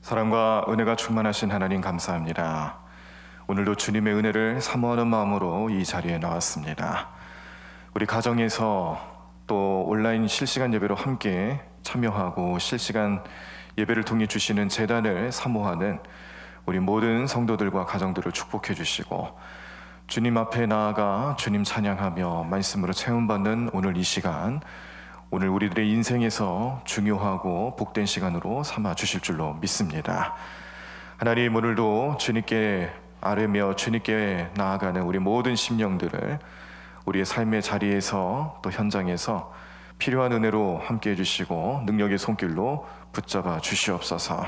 사랑과 은혜가 충만하신 하나님 감사합니다. 오늘도 주님의 은혜를 사모하는 마음으로 이 자리에 나왔습니다. 우리 가정에서 또 온라인 실시간 예배로 함께 참여하고 실시간 예배를 통해 주시는 제단을 사모하는 우리 모든 성도들과 가정들을 축복해 주시고, 주님 앞에 나아가 주님 찬양하며 말씀으로 체험받는 오늘 이 시간, 오늘 우리들의 인생에서 중요하고 복된 시간으로 삼아 주실 줄로 믿습니다. 하나님, 오늘도 주님께 아뢰며 주님께 나아가는 우리 모든 심령들을 우리의 삶의 자리에서 또 현장에서 필요한 은혜로 함께 해주시고 능력의 손길로 붙잡아 주시옵소서.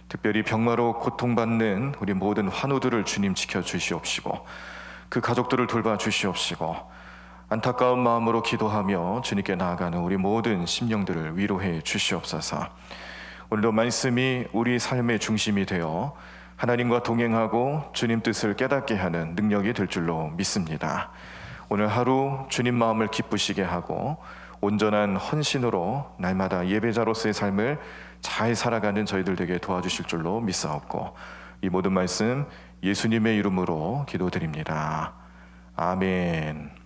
특별히 병마로 고통받는 우리 모든 환우들을 주님 지켜주시옵시고, 그 가족들을 돌봐 주시옵시고, 안타까운 마음으로 기도하며 주님께 나아가는 우리 모든 심령들을 위로해 주시옵소서. 오늘도 말씀이 우리 삶의 중심이 되어 하나님과 동행하고 주님 뜻을 깨닫게 하는 능력이 될 줄로 믿습니다. 오늘 하루 주님 마음을 기쁘시게 하고 온전한 헌신으로 날마다 예배자로서의 삶을 잘 살아가는 저희들 되게 도와주실 줄로 믿사옵고, 이 모든 말씀 예수님의 이름으로 기도드립니다. 아멘.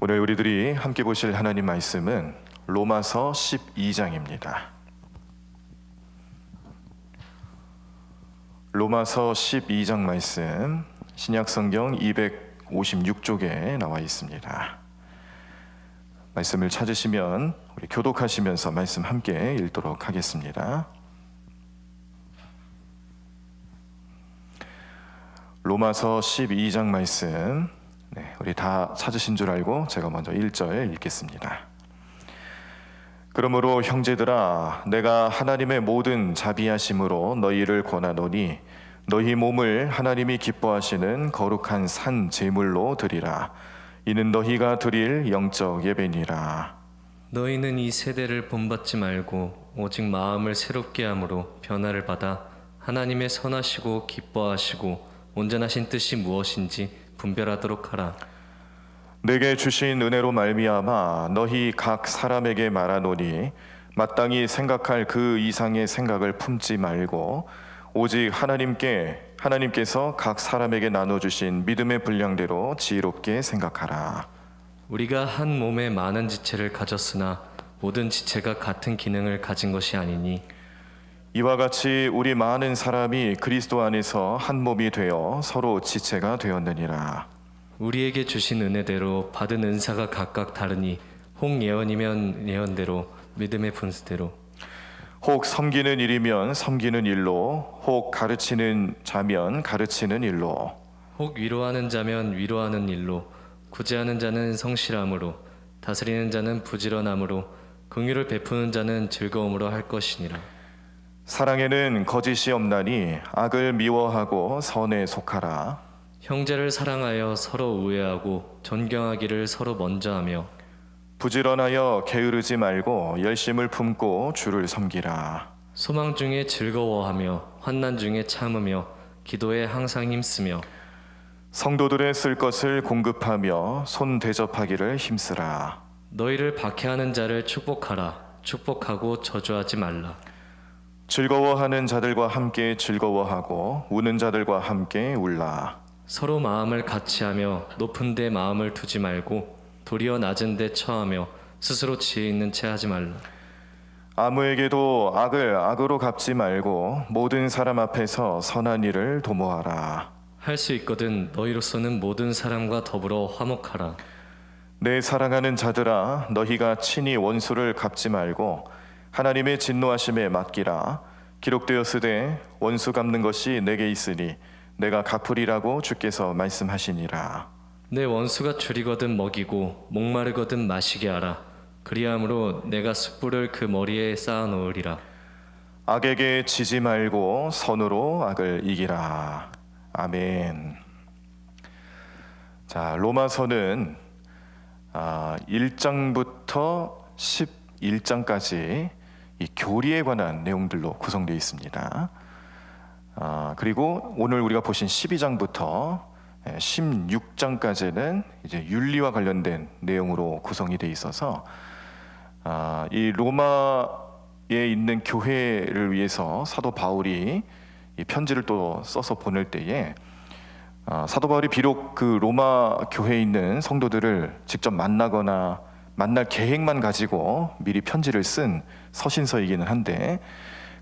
오늘 우리들이 함께 보실 하나님 말씀은 로마서 12장입니다. 로마서 12장 말씀, 신약성경 256쪽에 나와 있습니다. 말씀을 찾으시면 우리 교독하시면서 말씀 함께 읽도록 하겠습니다. 로마서 12장 말씀, 우리 다 찾으신 줄 알고 제가 먼저 1절 읽겠습니다. 그러므로 형제들아, 내가 하나님의 모든 자비하심으로 너희를 권하노니 너희 몸을 하나님이 기뻐하시는 거룩한 산 제물로 드리라. 이는 너희가 드릴 영적 예배니라. 너희는 이 세대를 본받지 말고 오직 마음을 새롭게 함으로 변화를 받아 하나님의 선하시고 기뻐하시고 온전하신 뜻이 무엇인지 분별하도록 하라. 내게 주신 은혜로 말미암아 너희 각 사람에게 말하노니 마땅히 생각할 그 이상의 생각을 품지 말고 오직 하나님께서 각 사람에게 나눠주신 믿음의 분량대로 지혜롭게 생각하라. 우리가 한 몸에 많은 지체를 가졌으나 모든 지체가 같은 기능을 가진 것이 아니니 이와 같이 우리 많은 사람이 그리스도 안에서 한 몸이 되어 서로 지체가 되었느니라. 우리에게 주신 은혜대로 받은 은사가 각각 다르니 혹 예언이면 예언대로, 믿음의 분수대로, 혹 섬기는 일이면 섬기는 일로, 혹 가르치는 자면 가르치는 일로, 혹 위로하는 자면 위로하는 일로, 구제하는 자는 성실함으로, 다스리는 자는 부지런함으로, 긍휼을 베푸는 자는 즐거움으로 할 것이니라. 사랑에는 거짓이 없나니 악을 미워하고 선에 속하라. 형제를 사랑하여 서로 우애하고 존경하기를 서로 먼저 하며 부지런하여 게으르지 말고 열심을 품고 주를 섬기라. 소망 중에 즐거워하며 환난 중에 참으며 기도에 항상 힘쓰며 성도들의 쓸 것을 공급하며 손 대접하기를 힘쓰라. 너희를 박해하는 자를 축복하라. 축복하고 저주하지 말라. 즐거워하는 자들과 함께 즐거워하고 우는 자들과 함께 울라. 서로 마음을 같이하며 높은 데 마음을 두지 말고 도리어 낮은 데 처하며 스스로 지혜 있는 채 하지 말라. 아무에게도 악을 악으로 갚지 말고 모든 사람 앞에서 선한 일을 도모하라. 할 수 있거든 너희로서는 모든 사람과 더불어 화목하라. 내 사랑하는 자들아, 너희가 친히 원수를 갚지 말고 하나님의 진노하심에 맡기라. 기록되었으되 원수 갚는 것이 내게 있으니 내가 갚으리라고 주께서 말씀하시니라. 내 원수가 줄이거든 먹이고 목마르거든 마시게 하라. 그리함으로 내가 숯불을 그 머리에 쌓아 놓으리라. 악에게 지지 말고 선으로 악을 이기라. 아멘. 자, 로마서는 1장부터 11장까지 이 교리에 관한 내용들로 구성되어 있습니다. 그리고 오늘 우리가 보신 12장부터 16장까지는 이제 윤리와 관련된 내용으로 구성이 되어 있어서 이 로마 있는 교회를 위해서 사도 바울이 이 편지를 또 써서 보낼 때에 사도 바울이 비록 그 로마 교회에 있는 성도들을 직접 만나거나 만날 계획만 가지고 미리 편지를 쓴 서신서이기는 한데,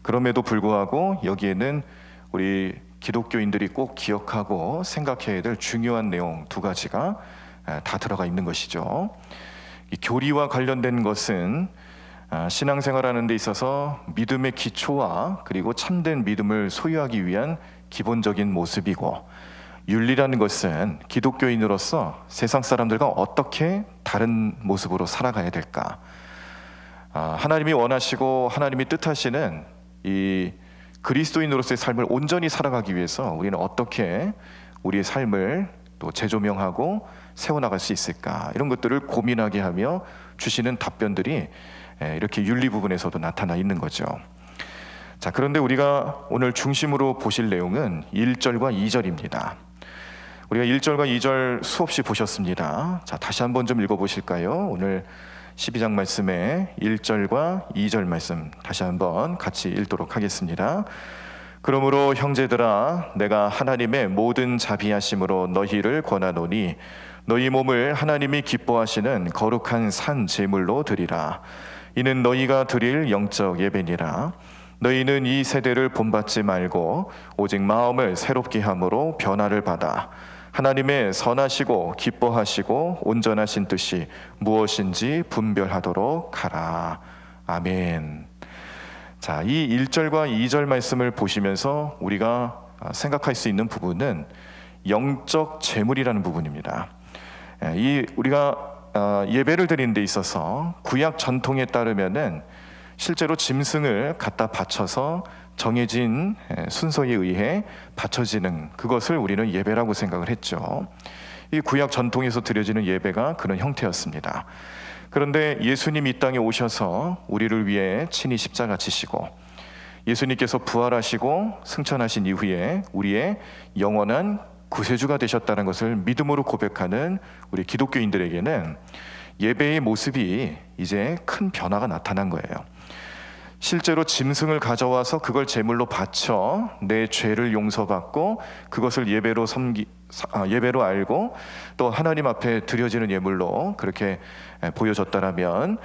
그럼에도 불구하고 여기에는 우리 기독교인들이 꼭 기억하고 생각해야 될 중요한 내용 두 가지가 다 들어가 있는 것이죠. 이 교리와 관련된 것은 신앙생활하는 데 있어서 믿음의 기초와 그리고 참된 믿음을 소유하기 위한 기본적인 모습이고, 윤리라는 것은 기독교인으로서 세상 사람들과 어떻게 다른 모습으로 살아가야 될까, 하나님이 원하시고 하나님이 뜻하시는 이 그리스도인으로서의 삶을 온전히 살아가기 위해서 우리는 어떻게 우리의 삶을 또 재조명하고 세워나갈 수 있을까, 이런 것들을 고민하게 하며 주시는 답변들이 이렇게 윤리 부분에서도 나타나 있는 거죠. 자, 그런데 우리가 오늘 중심으로 보실 내용은 1절과 2절입니다. 우리가 1절과 2절 수없이 보셨습니다. 자, 다시 한번 좀 읽어보실까요? 오늘 12장 말씀에 1절과 2절 말씀 다시 한번 같이 읽도록 하겠습니다. 그러므로 형제들아, 내가 하나님의 모든 자비하심으로 너희를 권하노니 너희 몸을 하나님이 기뻐하시는 거룩한 산 제물로 드리라. 이는 너희가 드릴 영적 예배니라. 너희는 이 세대를 본받지 말고 오직 마음을 새롭게 함으로 변화를 받아 하나님의 선하시고 기뻐하시고 온전하신 뜻이 무엇인지 분별하도록 하라. 아멘. 자, 이 1절과 2절 말씀을 보시면서 우리가 생각할 수 있는 부분은 영적 제물이라는 부분입니다. 이 우리가 예배를 드리는 데 있어서 구약 전통에 따르면은 실제로 짐승을 갖다 바쳐서 정해진 순서에 의해 바쳐지는 그것을 우리는 예배라고 생각을 했죠. 이 구약 전통에서 드려지는 예배가 그런 형태였습니다. 그런데 예수님 이 땅에 오셔서 우리를 위해 친히 십자가 지시고 예수님께서 부활하시고 승천하신 이후에 우리의 영원한 구세주가 되셨다는 것을 믿음으로 고백하는 우리 기독교인들에게는 예배의 모습이 이제 큰 변화가 나타난 거예요. 실제로 짐승을 가져와서 그걸 제물로 바쳐 내 죄를 용서받고 그것을 예배로 알고 또 하나님 앞에 드려지는 예물로 그렇게 보여졌다라면,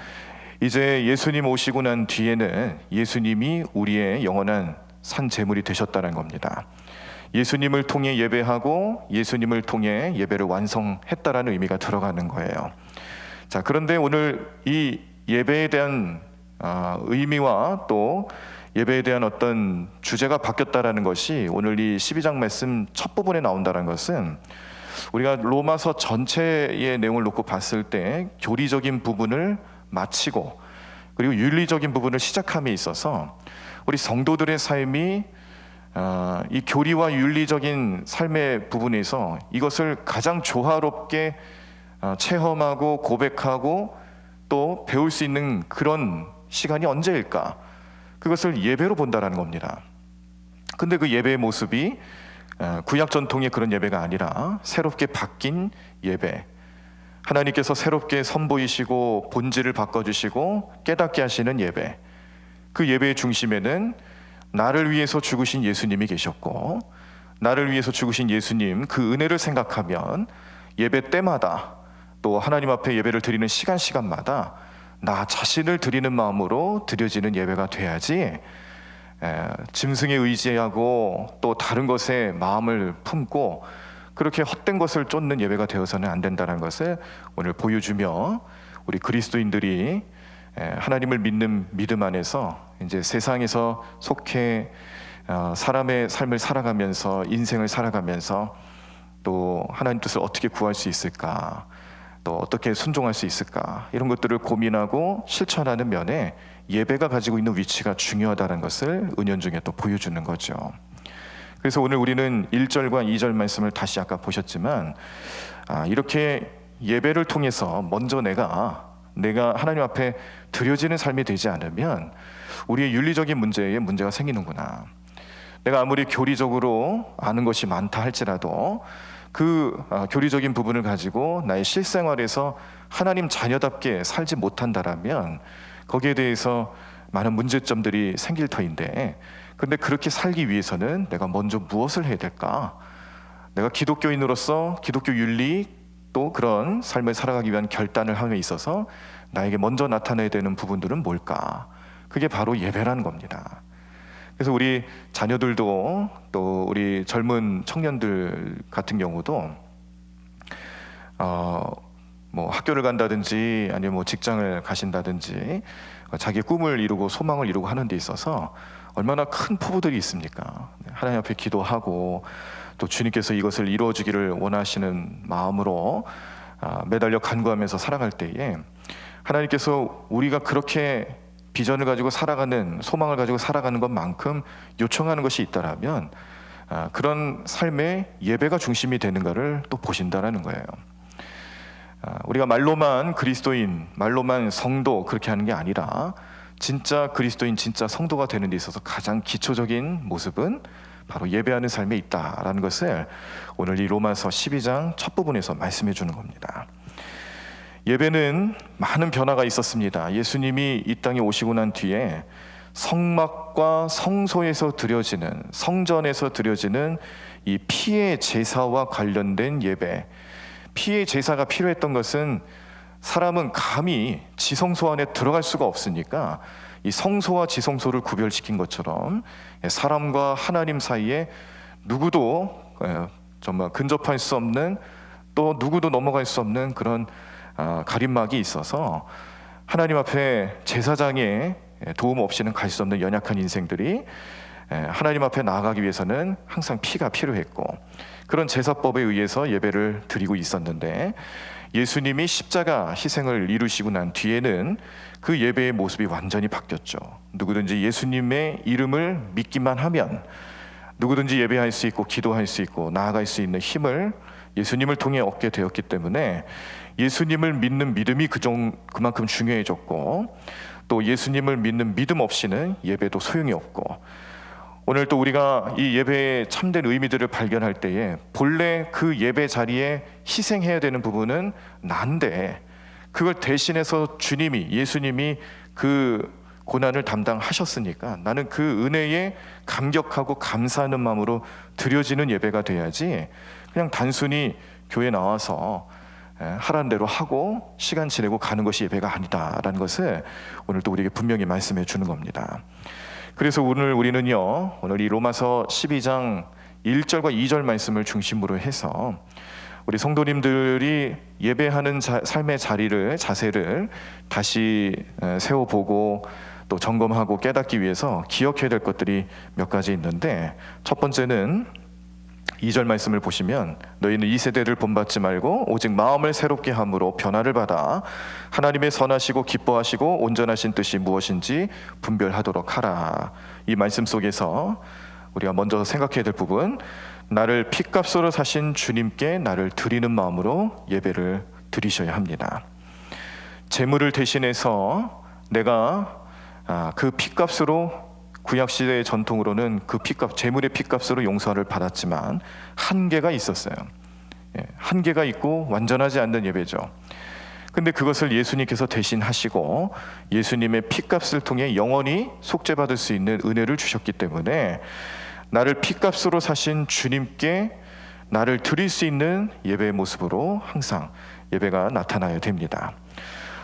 이제 예수님 오시고 난 뒤에는 예수님이 우리의 영원한 산 제물이 되셨다는 겁니다. 예수님을 통해 예배하고 예수님을 통해 예배를 완성했다라는 의미가 들어가는 거예요. 자, 그런데 오늘 이 예배에 대한 의미와 또 예배에 대한 어떤 주제가 바뀌었다라는 것이 오늘 이 12장 말씀 첫 부분에 나온다는 것은, 우리가 로마서 전체의 내용을 놓고 봤을 때 교리적인 부분을 마치고 그리고 윤리적인 부분을 시작함에 있어서 우리 성도들의 삶이 이 교리와 윤리적인 삶의 부분에서 이것을 가장 조화롭게 체험하고 고백하고 또 배울 수 있는 그런 시간이 언제일까? 그것을 예배로 본다라는 겁니다. 근데 그 예배의 모습이 구약 전통의 그런 예배가 아니라 새롭게 바뀐 예배, 하나님께서 새롭게 선보이시고 본질을 바꿔주시고 깨닫게 하시는 예배, 그 예배의 중심에는 나를 위해서 죽으신 예수님이 계셨고, 나를 위해서 죽으신 예수님 그 은혜를 생각하면 예배 때마다 또 하나님 앞에 예배를 드리는 시간마다 나 자신을 드리는 마음으로 드려지는 예배가 돼야지, 짐승에 의지하고 또 다른 것에 마음을 품고 그렇게 헛된 것을 쫓는 예배가 되어서는 안 된다는 것을 오늘 보여주며, 우리 그리스도인들이 하나님을 믿는 믿음 안에서 이제 세상에서 속해 사람의 삶을 살아가면서 인생을 살아가면서 또 하나님 뜻을 어떻게 구할 수 있을까, 또 어떻게 순종할 수 있을까, 이런 것들을 고민하고 실천하는 면에 예배가 가지고 있는 위치가 중요하다는 것을 은연중에 또 보여주는 거죠. 그래서 오늘 우리는 1절과 2절 말씀을 다시 아까 보셨지만, 이렇게 예배를 통해서 먼저 내가 하나님 앞에 드려지는 삶이 되지 않으면 우리의 윤리적인 문제에 문제가 생기는구나. 내가 아무리 교리적으로 아는 것이 많다 할지라도 그 교리적인 부분을 가지고 나의 실생활에서 하나님 자녀답게 살지 못한다라면 거기에 대해서 많은 문제점들이 생길 터인데, 근데 그렇게 살기 위해서는 내가 먼저 무엇을 해야 될까? 내가 기독교인으로서 기독교 윤리 또 그런 삶을 살아가기 위한 결단을 함에 있어서 나에게 먼저 나타나야 되는 부분들은 뭘까? 그게 바로 예배라는 겁니다. 그래서 우리 자녀들도 또 우리 젊은 청년들 같은 경우도 뭐 학교를 간다든지 아니면 뭐 직장을 가신다든지 자기의 꿈을 이루고 소망을 이루고 하는 데 있어서 얼마나 큰 포부들이 있습니까? 하나님 앞에 기도하고 또 주님께서 이것을 이루어 주기를 원하시는 마음으로 매달려 간구하면서 살아갈 때에 하나님께서 우리가 그렇게 비전을 가지고 살아가는, 소망을 가지고 살아가는 것만큼 요청하는 것이 있다라면 그런 삶의 예배가 중심이 되는가를 또 보신다라는 거예요. 우리가 말로만 그리스도인, 말로만 성도 그렇게 하는 게 아니라 진짜 그리스도인, 진짜 성도가 되는 데 있어서 가장 기초적인 모습은 바로 예배하는 삶에 있다라는 것을 오늘 이 로마서 12장 첫 부분에서 말씀해 주는 겁니다. 예배는 많은 변화가 있었습니다. 예수님이 이 땅에 오시고 난 뒤에 성막과 성소에서 드려지는, 성전에서 드려지는 이 피의 제사와 관련된 예배, 피의 제사가 필요했던 것은 사람은 감히 지성소 안에 들어갈 수가 없으니까 이 성소와 지성소를 구별시킨 것처럼 사람과 하나님 사이에 누구도 정말 근접할 수 없는, 또 누구도 넘어갈 수 없는 그런 가림막이 있어서 하나님 앞에 제사장의 도움 없이는 갈 수 없는 연약한 인생들이 하나님 앞에 나아가기 위해서는 항상 피가 필요했고, 그런 제사법에 의해서 예배를 드리고 있었는데 예수님이 십자가 희생을 이루시고 난 뒤에는 그 예배의 모습이 완전히 바뀌었죠. 누구든지 예수님의 이름을 믿기만 하면 누구든지 예배할 수 있고 기도할 수 있고 나아갈 수 있는 힘을 예수님을 통해 얻게 되었기 때문에 예수님을 믿는 믿음이 그만큼 중요해졌고, 또 예수님을 믿는 믿음 없이는 예배도 소용이 없고, 오늘 또 우리가 이 예배의 참된 의미들을 발견할 때에 본래 그 예배 자리에 희생해야 되는 부분은 난데 그걸 대신해서 주님이, 예수님이 그 고난을 담당하셨으니까 나는 그 은혜에 감격하고 감사하는 마음으로 드려지는 예배가 돼야지 그냥 단순히 교회 나와서 하라는 대로 하고 시간 지내고 가는 것이 예배가 아니다라는 것을 오늘 또 우리에게 분명히 말씀해 주는 겁니다. 그래서 오늘 우리는요, 오늘 이 로마서 12장 1절과 2절 말씀을 중심으로 해서 우리 성도님들이 예배하는 삶의 자세를 다시 세워보고 또 점검하고 깨닫기 위해서 기억해야 될 것들이 몇 가지 있는데, 첫 번째는 2절 말씀을 보시면 너희는 이 세대를 본받지 말고 오직 마음을 새롭게 함으로 변화를 받아 하나님의 선하시고 기뻐하시고 온전하신 뜻이 무엇인지 분별하도록 하라. 이 말씀 속에서 우리가 먼저 생각해야 될 부분, 나를 핏값으로 사신 주님께 나를 드리는 마음으로 예배를 드리셔야 합니다. 재물을 대신해서 내가 그 핏값으로, 구약시대의 전통으로는 그 핏값, 재물의 핏값으로 용서를 받았지만 한계가 있었어요. 한계가 있고 완전하지 않는 예배죠. 근데 그것을 예수님께서 대신 하시고 예수님의 핏값을 통해 영원히 속죄받을 수 있는 은혜를 주셨기 때문에 나를 핏값으로 사신 주님께 나를 드릴 수 있는 예배의 모습으로 항상 예배가 나타나야 됩니다.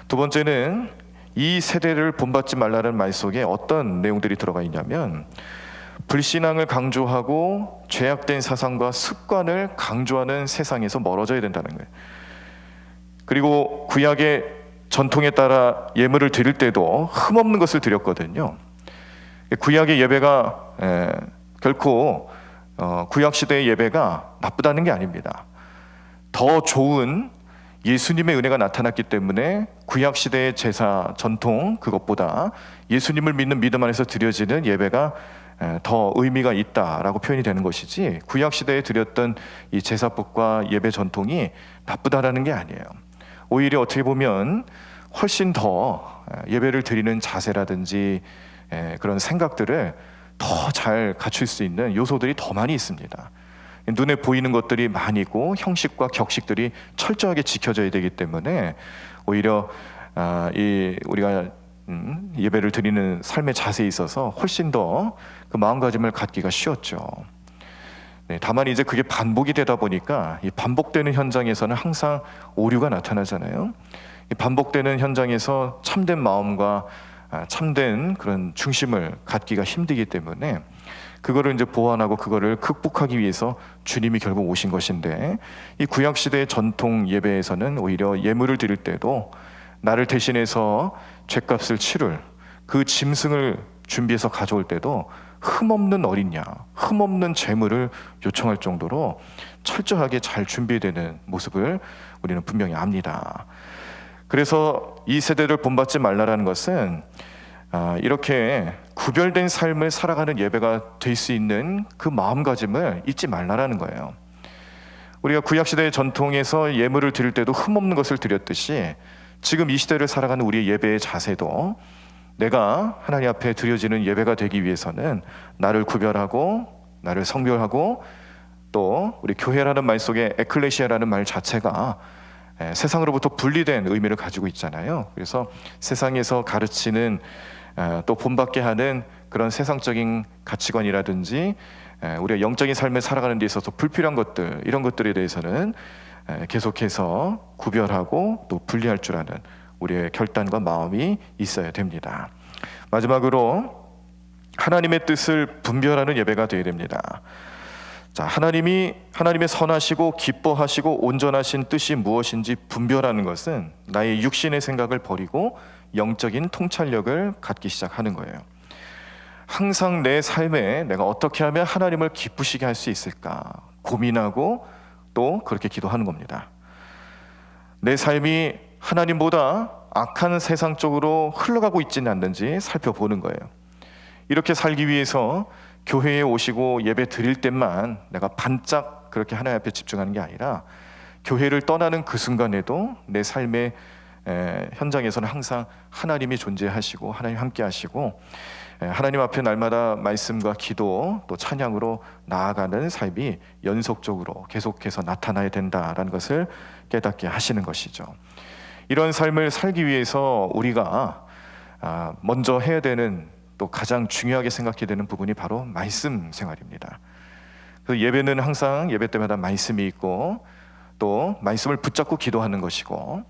두 번째는 이 세대를 본받지 말라는 말 속에 어떤 내용들이 들어가 있냐면 불신앙을 강조하고 죄악된 사상과 습관을 강조하는 세상에서 멀어져야 된다는 거예요. 그리고 구약의 전통에 따라 예물을 드릴 때도 흠없는 것을 드렸거든요. 구약의 예배가 결코 구약시대의 예배가 나쁘다는 게 아닙니다. 더 좋은 예수님의 은혜가 나타났기 때문에 구약시대의 제사 전통, 그것보다 예수님을 믿는 믿음 안에서 드려지는 예배가 더 의미가 있다라고 표현이 되는 것이지, 구약시대에 드렸던 이 제사법과 예배 전통이 나쁘다라는 게 아니에요. 오히려 어떻게 보면 훨씬 더 예배를 드리는 자세라든지 그런 생각들을 더 잘 갖출 수 있는 요소들이 더 많이 있습니다. 눈에 보이는 것들이 많이 있고 형식과 격식들이 철저하게 지켜져야 되기 때문에 오히려 우리가 예배를 드리는 삶의 자세에 있어서 훨씬 더 그 마음가짐을 갖기가 쉬웠죠. 네, 다만 이제 그게 반복이 되다 보니까 이 반복되는 현장에서는 항상 오류가 나타나잖아요. 이 반복되는 현장에서 참된 마음과 참된 그런 중심을 갖기가 힘들기 때문에 그거를 이제 보완하고 그거를 극복하기 위해서 주님이 결국 오신 것인데, 이 구약 시대의 전통 예배에서는 오히려 예물을 드릴 때도 나를 대신해서 죗값을 치를 그 짐승을 준비해서 가져올 때도 흠없는 어린 양, 흠없는 제물을 요청할 정도로 철저하게 잘 준비되는 모습을 우리는 분명히 압니다. 그래서 이 세대를 본받지 말라라는 것은 이렇게 구별된 삶을 살아가는 예배가 될 수 있는 그 마음가짐을 잊지 말라라는 거예요. 우리가 구약시대의 전통에서 예물을 드릴 때도 흠없는 것을 드렸듯이 지금 이 시대를 살아가는 우리의 예배의 자세도 내가 하나님 앞에 드려지는 예배가 되기 위해서는 나를 구별하고 나를 성별하고, 또 우리 교회라는 말 속에 에클레시아라는 말 자체가 세상으로부터 분리된 의미를 가지고 있잖아요. 그래서 세상에서 가르치는 또 본받게 하는 그런 세상적인 가치관이라든지 우리가 영적인 삶을 살아가는 데 있어서 불필요한 것들, 이런 것들에 대해서는 계속해서 구별하고 또 분리할 줄 아는 우리의 결단과 마음이 있어야 됩니다. 마지막으로 하나님의 뜻을 분별하는 예배가 되어야 됩니다. 자, 하나님의 선하시고 기뻐하시고 온전하신 뜻이 무엇인지 분별하는 것은 나의 육신의 생각을 버리고 영적인 통찰력을 갖기 시작하는 거예요. 항상 내 삶에 내가 어떻게 하면 하나님을 기쁘시게 할 수 있을까 고민하고 또 그렇게 기도하는 겁니다. 내 삶이 하나님보다 악한 세상 쪽으로 흘러가고 있지는 않는지 살펴보는 거예요. 이렇게 살기 위해서 교회에 오시고 예배 드릴 때만 내가 반짝 그렇게 하나님 앞에 집중하는 게 아니라 교회를 떠나는 그 순간에도 내 삶의 현장에서는 항상 하나님이 존재하시고 하나님 함께 하시고 하나님 앞에 날마다 말씀과 기도 또 찬양으로 나아가는 삶이 연속적으로 계속해서 나타나야 된다라는 것을 깨닫게 하시는 것이죠. 이런 삶을 살기 위해서 우리가 먼저 해야 되는, 또 가장 중요하게 생각해야 되는 부분이 바로 말씀 생활입니다. 그 예배는 항상 예배 때마다 말씀이 있고 또 말씀을 붙잡고 기도하는 것이고,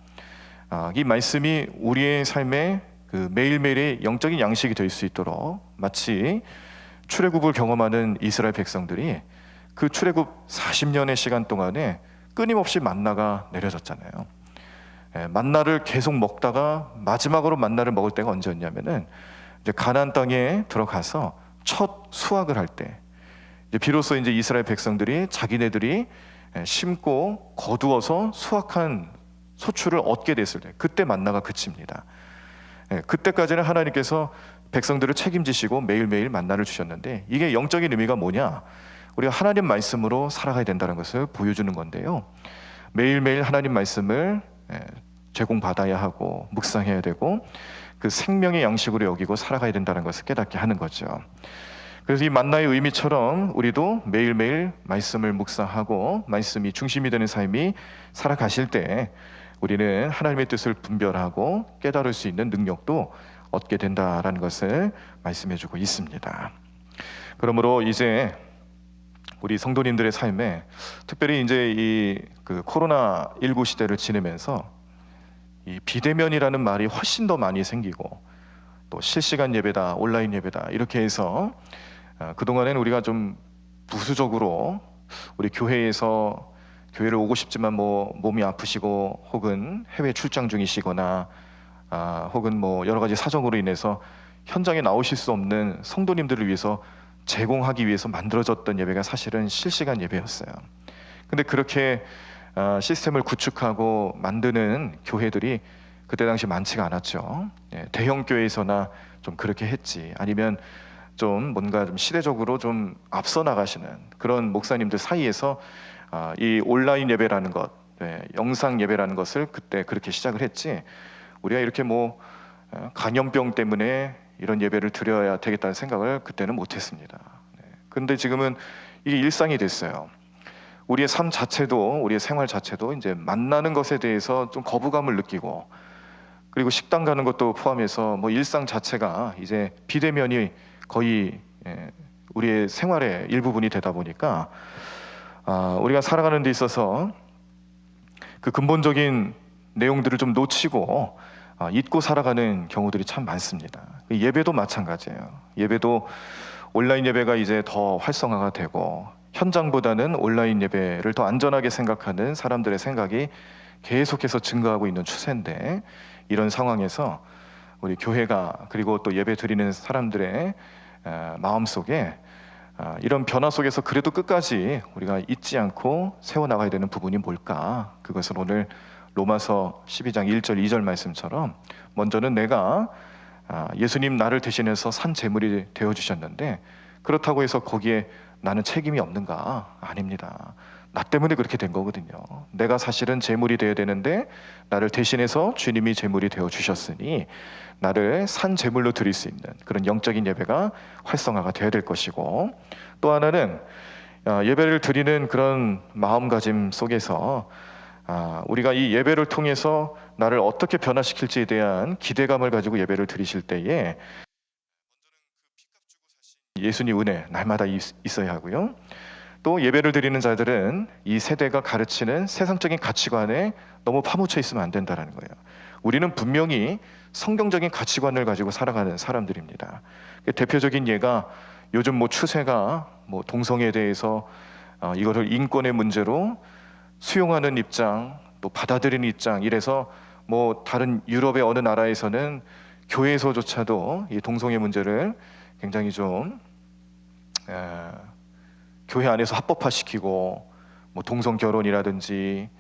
이 말씀이 우리의 삶의 그 매일매일의 영적인 양식이 될 수 있도록, 마치 출애굽을 경험하는 이스라엘 백성들이 그 출애굽 40년의 시간 동안에 끊임없이 만나가 내려졌잖아요. 만나를 계속 먹다가 마지막으로 만나를 먹을 때가 언제였냐면은 이제 가나안 땅에 들어가서 첫 수확을 할 때, 이제 비로소 이제 이스라엘 백성들이 자기네들이 심고 거두어서 수확한 소출을 얻게 됐을 때, 그때 만나가 그칩니다. 그때까지는 하나님께서 백성들을 책임지시고 매일매일 만나를 주셨는데, 이게 영적인 의미가 뭐냐? 우리가 하나님 말씀으로 살아가야 된다는 것을 보여주는 건데요. 매일매일 하나님 말씀을 제공받아야 하고 묵상해야 되고 그 생명의 양식으로 여기고 살아가야 된다는 것을 깨닫게 하는 거죠. 그래서 이 만나의 의미처럼 우리도 매일매일 말씀을 묵상하고 말씀이 중심이 되는 삶이 살아가실 때 우리는 하나님의 뜻을 분별하고 깨달을 수 있는 능력도 얻게 된다라는 것을 말씀해주고 있습니다. 그러므로 이제 우리 성도님들의 삶에, 특별히 이제 이 그 코로나19 시대를 지내면서 이 비대면이라는 말이 훨씬 더 많이 생기고, 또 실시간 예배다, 온라인 예배다, 이렇게 해서 그동안에는 우리가 좀 부수적으로 우리 교회에서 교회를 오고 싶지만 뭐 몸이 아프시고 혹은 해외 출장 중이시거나 혹은 뭐 여러 가지 사정으로 인해서 현장에 나오실 수 없는 성도님들을 위해서 제공하기 위해서 만들어졌던 예배가 사실은 실시간 예배였어요. 근데 그렇게 시스템을 구축하고 만드는 교회들이 그때 당시 많지가 않았죠. 대형 교회에서나 좀 그렇게 했지, 아니면 좀 뭔가 좀 시대적으로 좀 앞서 나가시는 그런 목사님들 사이에서 이 온라인 예배라는 것, 영상 예배라는 것을 그때 그렇게 시작을 했지, 우리가 이렇게 뭐 감염병 때문에 이런 예배를 드려야 되겠다는 생각을 그때는 못했습니다. 근데 지금은 이게 일상이 됐어요. 우리의 삶 자체도, 우리의 생활 자체도 이제 만나는 것에 대해서 좀 거부감을 느끼고, 그리고 식당 가는 것도 포함해서 뭐 일상 자체가 이제 비대면이 거의 우리의 생활의 일부분이 되다 보니까 우리가 살아가는 데 있어서 그 근본적인 내용들을 좀 놓치고 잊고 살아가는 경우들이 참 많습니다. 예배도 마찬가지예요. 예배도 온라인 예배가 이제 더 활성화가 되고 현장보다는 온라인 예배를 더 안전하게 생각하는 사람들의 생각이 계속해서 증가하고 있는 추세인데, 이런 상황에서 우리 교회가 그리고 또 예배 드리는 사람들의 마음속에 이런 변화 속에서 그래도 끝까지 우리가 잊지 않고 세워나가야 되는 부분이 뭘까? 그것을 오늘 로마서 12장 1절 2절 말씀처럼, 먼저는 내가 예수님 나를 대신해서 산 제물이 되어주셨는데 그렇다고 해서 거기에 나는 책임이 없는가? 아닙니다. 나 때문에 그렇게 된 거거든요. 내가 사실은 제물이 되어야 되는데 나를 대신해서 주님이 제물이 되어주셨으니 나를 산 제물로 드릴 수 있는 그런 영적인 예배가 활성화가 되어야 될 것이고, 또 하나는 예배를 드리는 그런 마음가짐 속에서 우리가 이 예배를 통해서 나를 어떻게 변화시킬지에 대한 기대감을 가지고 예배를 드리실 때에 예수님 은혜 날마다 있어야 하고요. 또 예배를 드리는 자들은 이 세대가 가르치는 세상적인 가치관에 너무 파묻혀 있으면 안 된다는 거예요. 우리는 분명히 성경적인 가치관을 가지고 살아가는 사람들입니다. 대표적인 예가 요즘 뭐 추세가 뭐 동성애에 대해서 이거를 인권의 문제로 수용하는 입장, 또 받아들이는 입장, 이래서 뭐 다른 유럽의 어느 나라에서는 교회에서조차도 이 동성애 문제를 굉장히 좀 교회 안에서 합법화시키고 뭐 동성 결혼이라든지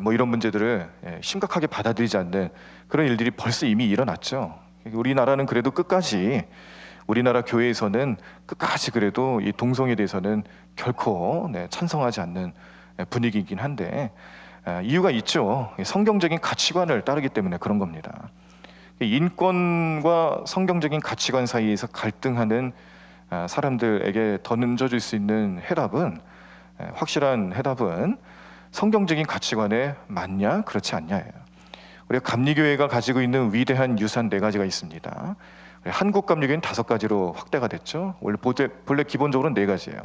뭐 이런 문제들을 심각하게 받아들이지 않는 그런 일들이 벌써 이미 일어났죠. 우리나라는 그래도 끝까지, 우리나라 교회에서는 끝까지 그래도 이 동성애에 대해서는 결코 찬성하지 않는 분위기이긴 한데, 이유가 있죠. 성경적인 가치관을 따르기 때문에 그런 겁니다. 인권과 성경적인 가치관 사이에서 갈등하는 사람들에게 던져줄 수 있는 해답은, 확실한 해답은 성경적인 가치관에 맞냐 그렇지 않냐예요. 우리가 감리교회가 가지고 있는 위대한 유산 4가지가 있습니다. 한국 감리교회는 5가지로 확대가 됐죠. 원래 기본적으로는 4가지예요.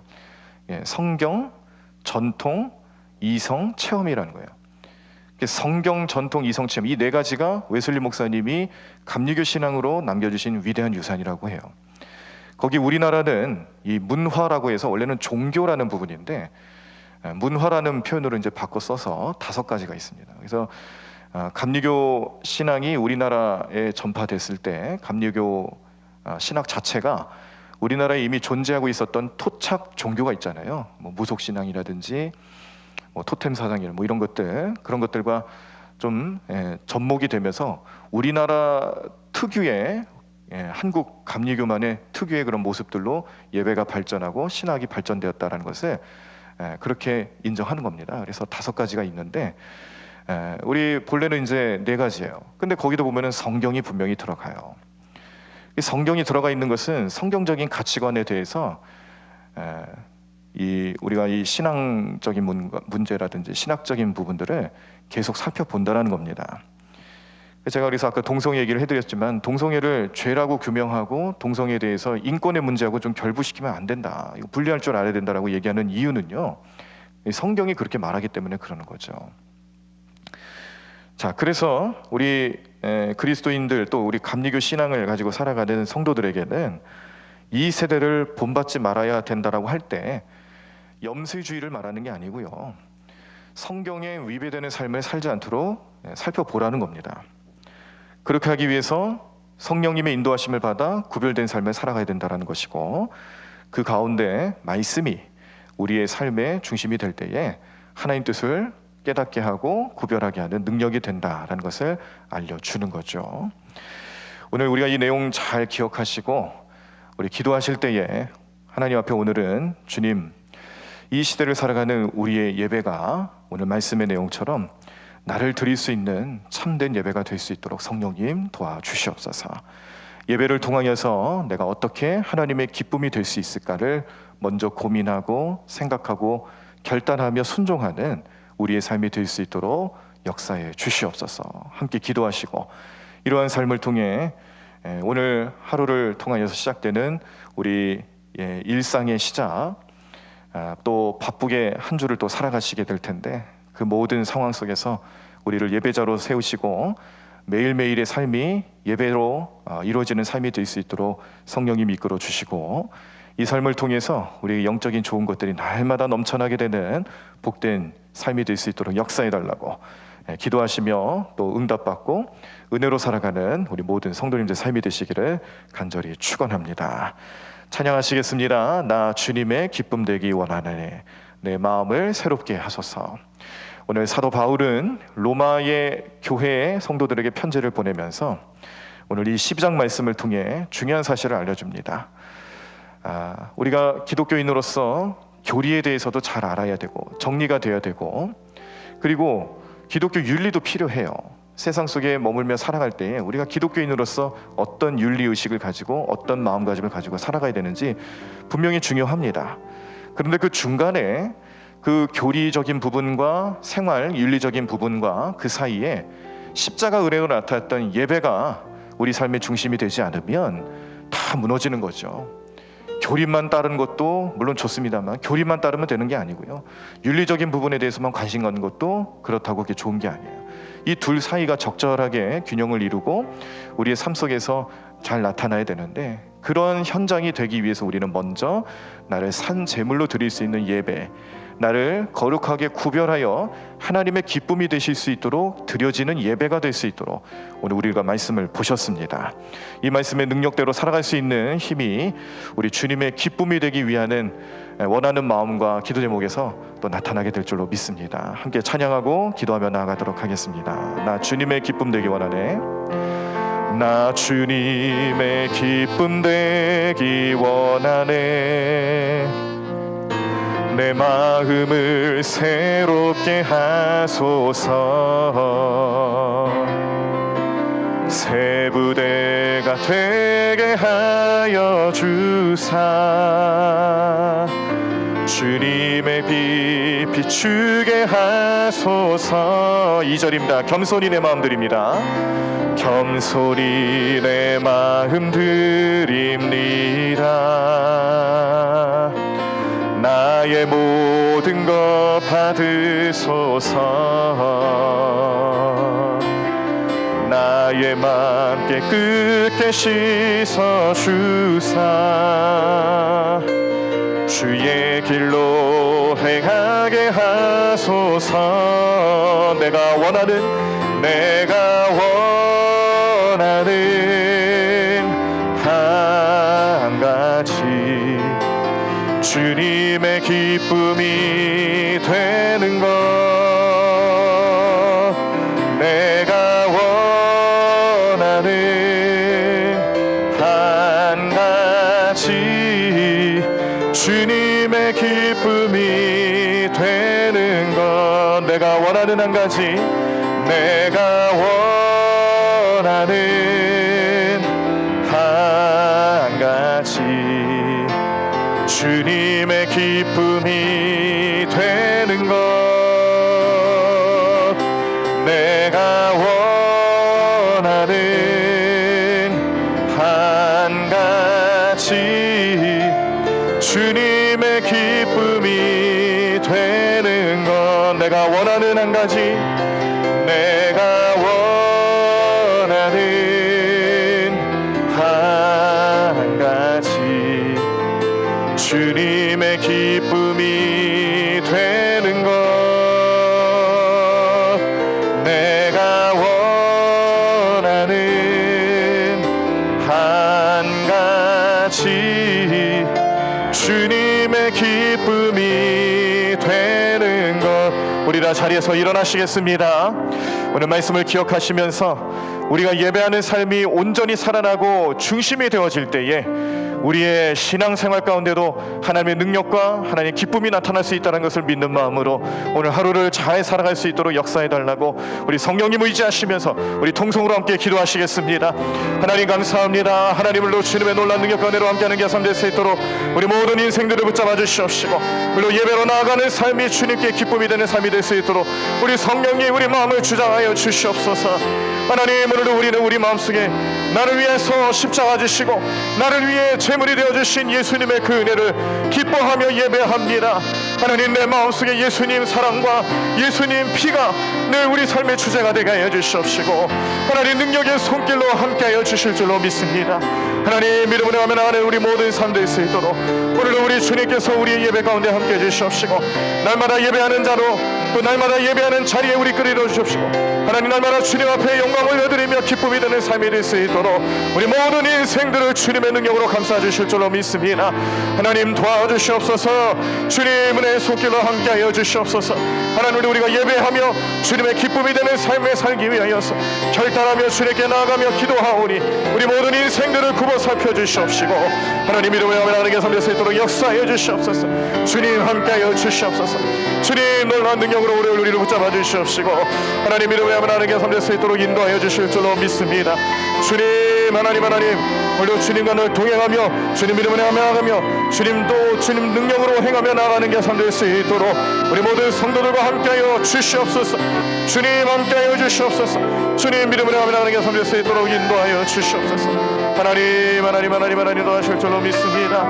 성경, 전통, 이성, 체험이라는 거예요. 성경, 전통, 이성, 체험, 이 4가지가 웨슬리 목사님이 감리교 신앙으로 남겨주신 위대한 유산이라고 해요. 거기 우리나라는 이 문화라고 해서, 원래는 종교라는 부분인데 문화라는 표현으로 이제 바꿔 써서 5가지가 있습니다. 그래서 감리교 신앙이 우리나라에 전파됐을 때 감리교 신학 자체가 우리나라에 이미 존재하고 있었던 토착 종교가 있잖아요. 뭐 무속 신앙이라든지 뭐 토템 사상이나 뭐 이런 것들, 그런 것들과 좀 접목이 되면서 우리나라 특유의 한국 감리교만의 특유의 그런 모습들로 예배가 발전하고 신학이 발전되었다라는 것을 그렇게 인정하는 겁니다. 그래서 5가지가 있는데 우리 본래는 이제 4가지예요. 근데 거기도 보면은 성경이 분명히 들어가요. 이 성경이 들어가 있는 것은 성경적인 가치관에 대해서 우리가 이 신앙적인 문제라든지 신학적인 부분들을 계속 살펴본다는 겁니다. 제가 그래서 아까 동성애 얘기를 해드렸지만, 동성애를 죄라고 규명하고 동성애에 대해서 인권의 문제하고 좀 결부시키면 안 된다, 이거 분리할 줄 알아야 된다라고 얘기하는 이유는요, 성경이 그렇게 말하기 때문에 그러는 거죠. 자, 그래서 우리 그리스도인들, 또 우리 감리교 신앙을 가지고 살아가는 성도들에게는 이 세대를 본받지 말아야 된다라고 할 때 염세주의를 말하는 게 아니고요, 성경에 위배되는 삶을 살지 않도록 살펴보라는 겁니다. 그렇게 하기 위해서 성령님의 인도하심을 받아 구별된 삶을 살아가야 된다는 것이고, 그 가운데 말씀이 우리의 삶의 중심이 될 때에 하나님 뜻을 깨닫게 하고 구별하게 하는 능력이 된다라는 것을 알려주는 거죠. 오늘 우리가 이 내용 잘 기억하시고 우리 기도하실 때에 하나님 앞에 오늘은, 주님, 이 시대를 살아가는 우리의 예배가 오늘 말씀의 내용처럼 나를 드릴 수 있는 참된 예배가 될 수 있도록 성령님 도와주시옵소서. 예배를 통하여서 내가 어떻게 하나님의 기쁨이 될 수 있을까를 먼저 고민하고 생각하고 결단하며 순종하는 우리의 삶이 될 수 있도록 역사해 주시옵소서. 함께 기도하시고 이러한 삶을 통해 오늘 하루를 통하여서 시작되는 우리 일상의 시작, 또 바쁘게 한 주를 또 살아가시게 될 텐데, 그 모든 상황 속에서 우리를 예배자로 세우시고 매일매일의 삶이 예배로 이루어지는 삶이 될 수 있도록 성령님이 이끌어 주시고, 이 삶을 통해서 우리 영적인 좋은 것들이 날마다 넘쳐나게 되는 복된 삶이 될 수 있도록 역사해 달라고 기도하시며 또 응답받고 은혜로 살아가는 우리 모든 성도님들 삶이 되시기를 간절히 축원합니다. 찬양하시겠습니다. 나 주님의 기쁨 되기 원하네, 내 마음을 새롭게 하소서. 오늘 사도 바울은 로마의 교회의 성도들에게 편지를 보내면서 오늘 이 12장 말씀을 통해 중요한 사실을 알려줍니다. 우리가 기독교인으로서 교리에 대해서도 잘 알아야 되고 정리가 되어야 되고, 그리고 기독교 윤리도 필요해요. 세상 속에 머물며 살아갈 때에 우리가 기독교인으로서 어떤 윤리의식을 가지고 어떤 마음가짐을 가지고 살아가야 되는지 분명히 중요합니다. 그런데 그 중간에 그 교리적인 부분과 생활 윤리적인 부분과 그 사이에 십자가 은혜로 나타났던 예배가 우리 삶의 중심이 되지 않으면 다 무너지는 거죠. 교리만 따르는 것도 물론 좋습니다만 교리만 따르면 되는 게 아니고요, 윤리적인 부분에 대해서만 관심 갖는 것도 그렇다고 그게 좋은 게 아니에요. 이 둘 사이가 적절하게 균형을 이루고 우리의 삶 속에서 잘 나타나야 되는데, 그런 현장이 되기 위해서 우리는 먼저 나를 산 제물로 드릴 수 있는 예배, 나를 거룩하게 구별하여 하나님의 기쁨이 되실 수 있도록 드려지는 예배가 될 수 있도록 오늘 우리가 말씀을 보셨습니다. 이 말씀의 능력대로 살아갈 수 있는 힘이 우리 주님의 기쁨이 되기 위한 원하는 마음과 기도 제목에서 또 나타나게 될 줄로 믿습니다. 함께 찬양하고 기도하며 나아가도록 하겠습니다. 나 주님의 기쁨 되기 원하네, 나 주님의 기쁨 되기 원하네, 내 마음을 새롭게 하소서. 새 부대가 되게 하여 주사, 주님의 빛 비추게 하소서. 2절입니다. 겸손히 내 마음 드립니다. 겸손히 내 마음 드립니다. 나의 모든 것 받으소서. 나의 맘 깨끗게 씻어주사, 주의 길로 행하게 하소서. 내가 원하는 한 가지 주님의 기쁨이 되는 것, 내가 원하는 한 가지 주님의 기쁨이 되는 것, 내가 원하는 한 가지, 내가 원하는 한 가지 주님의 기쁨이 되는 것, 내가 원하는 한 가지 주님의 기쁨이 되는 것, 내가 원하는 한 가지, 내가 원하는 한 가지 주님의 기쁨이 되는 것, 내가 원하는 한 가지 주님의 기쁨이 되는 것. 우리 다 자리에서 일어나시겠습니다. 오늘 말씀을 기억하시면서 우리가 예배하는 삶이 온전히 살아나고 중심이 되어질 때에 우리의 신앙생활 가운데도 하나님의 능력과 하나님의 기쁨이 나타날 수 있다는 것을 믿는 마음으로 오늘 하루를 잘 살아갈 수 있도록 역사해달라고 우리 성령님 의지하시면서 우리 통성으로 함께 기도하시겠습니다. 하나님 감사합니다. 하나님을 주님의 놀라운 능력과 은혜로 함께하는 계산 될 수 있도록 우리 모든 인생들을 붙잡아 주시옵시고, 그리고 예배로 나아가는 삶이 주님께 기쁨이 되는 삶이 될 수 있도록 우리 성령님 우리 마음을 주장하여 주시옵소서. 하나님, 오늘도 우리는 우리 마음속에 나를 위해서 십자가 지시고 나를 위해 제물이 되어주신 예수님의 그 은혜를 기뻐하며 예배합니다. 하나님, 내 마음속에 예수님 사랑과 예수님 피가 늘 우리 삶의 주제가 되게 하여 주시옵시고 하나님, 능력의 손길로 함께하여 주실 줄로 믿습니다. 하나님, 믿음으로 하며 나가는 우리 모든 삶들 수 있도록 오늘도 우리 주님께서 우리의 예배 가운데 함께해 주시옵시고 날마다 예배하는 자로 또 날마다 예배하는 자리에 우리 끌어 주시옵시고 하나님, 날마다 주님 앞에 영광을 여드리며 기쁨이 되는 삶이 될 수 있도록 우리 모든 인생들을 주님의 능력으로 감싸 주실 줄로 믿습니다. 하나님, 도와주시옵소서. 주님 은혜의 손길로 함께하여 주시옵소서. 하나님, 우리가 예배하며 주님의 기쁨이 되는 삶에 살기 위하여서 결단하며 주님께 나아가며 기도하오니 우리 모든 인생들을 굽어 살펴주시옵시고 하나님, 이름으로 하나님께 섬길 수 있도록 역사하여 주시옵소서. 주님 함께하여 주시옵소서. 주님 놀라운 능력으로 우리를 붙잡아 주시옵시고 하나님, 이름으로 하나님께 섬길 수 있도록 인도하여 주실 줄로 믿습니다. 주님, 하나님 오늘도 주님과 늘 동행하며 주님 이름으로 나아가며 주님 또 주님 능력으로 행하며 나아가는 게 될 수 있도록 우리 모든 성도들과 함께하여 주시옵소서. 주님 함께하여 주시옵소서. 주님 이름으로 나아가는 게 될 수 있도록 인도하여 주시옵소서. 하나님 도와주실 줄로 믿습니다.